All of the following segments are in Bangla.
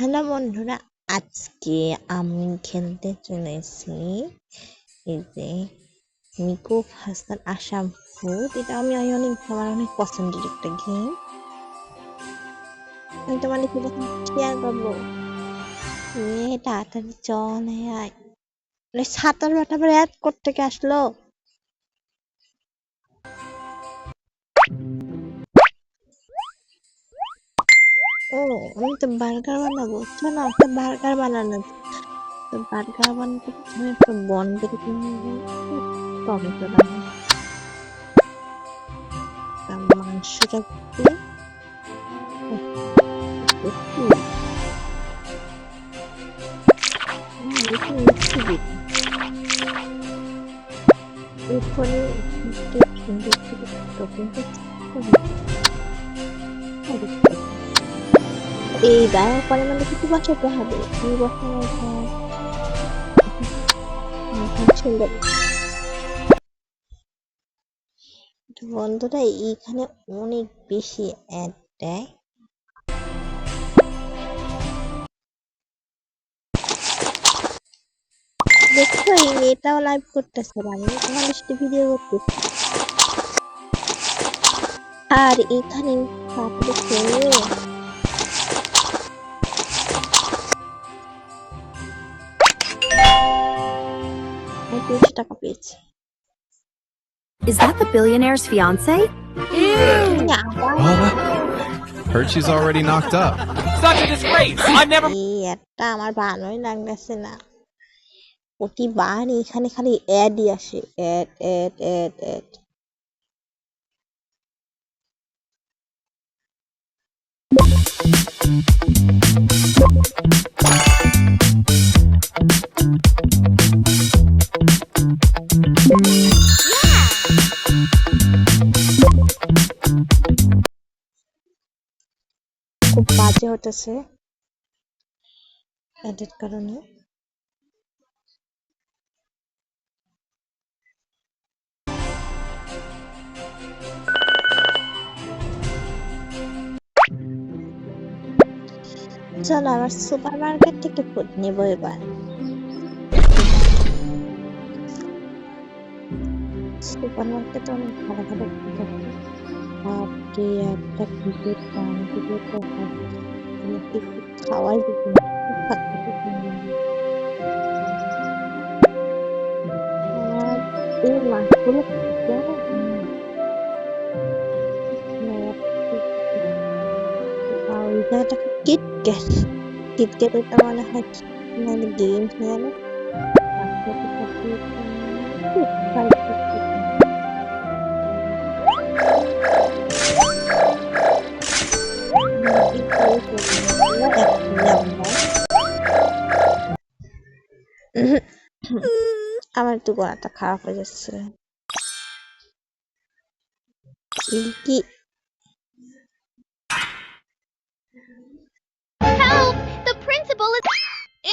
হ্যালো বন্ধুরা, আজকে আমি খেলতে চলেছি এই যে মিকো হাসান আসাম ফুড। এটা আমার অনেক পছন্দের একটা গেম। আমি তোমাদের সাথে শেয়ার করবো। তাড়াতাড়ি চলে আয়। সাঁতার বাটা আবার অ্যাড করতে কে আসলো? ও, আমি তো বার্গার বানাবো। চলো একটা বার্গার বানানো। তো বার্গার বানাতে প্রথমে একটা বন বের করে নেবো, টমেটো বানাবো, মাংসটা দিয়ে একটু একটু মিষ্টি দিই। এরপরে একটু সুন্দর করে টপিংটা এই গায়ে পরিমাণে কিছু বসাতে হবে। এই বসানোর পর সুন্দর। বন্ধুরা এইখানে অনেক বেশি অ্যাড দেয়। দেখো এই মেয়েটাও লাইভ করতেছে, আমি তোমাদের সাথে ভিডিও করতেছি। আর এখানে টাকা পেয়েছি। Is that the billionaire's fiance? Heard she's already knocked up. Such a disgrace! I never. একটা আমার ভালোই লাগতেছে না। প্রতিবার এখানে খালি অ্যাডই আসে, অ্যাড অ্যাড অ্যাড অ্যাড। খুব বাজে হতেছে অ্যাডের কারণে। চলো আবার সুপার মার্কেট থেকে ফুড নেবো এবার। সুপার মার্কেটে অনেক ভালো ভালো ফুড আছে। আপনি একটা ভিডিও খাওয়াই দিবেন। এই মাছগুলো ওই জায়গাটাকে কিটক্যাট, কিটক্যাট এটা মনে হয় মানে গেম খেলে। আমার একটু গলাটা খারাপ হয়ে যাচ্ছে। কি Help! The principal is.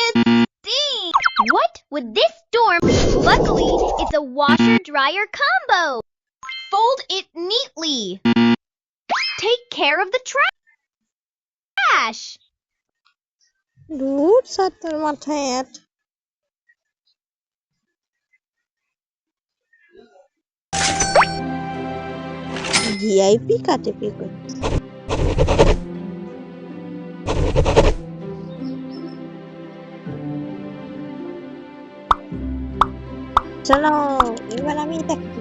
It's Dean! What with this storm? Luckily, it's a washer dryer combo! Fold it neatly! Take care of the trash! দূর ছাত্রের মাথায় অ্যাড। ভিআইপি কাটে পে করছে। চলো এবার আমি দেখছি।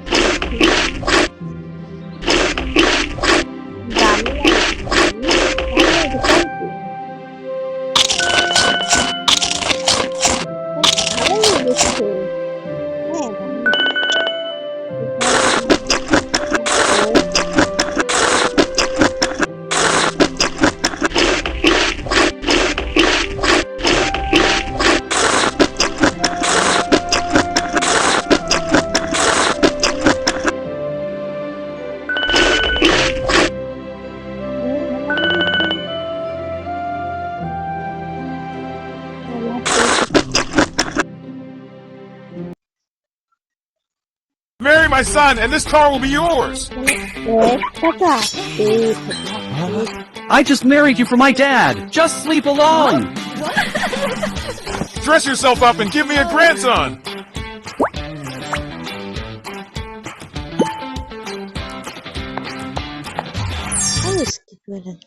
Marry my son, and this car will be yours! Caca. I just married you for my dad. Just sleep alone. Dress yourself up and give me a grandson! Ayo skip na lang.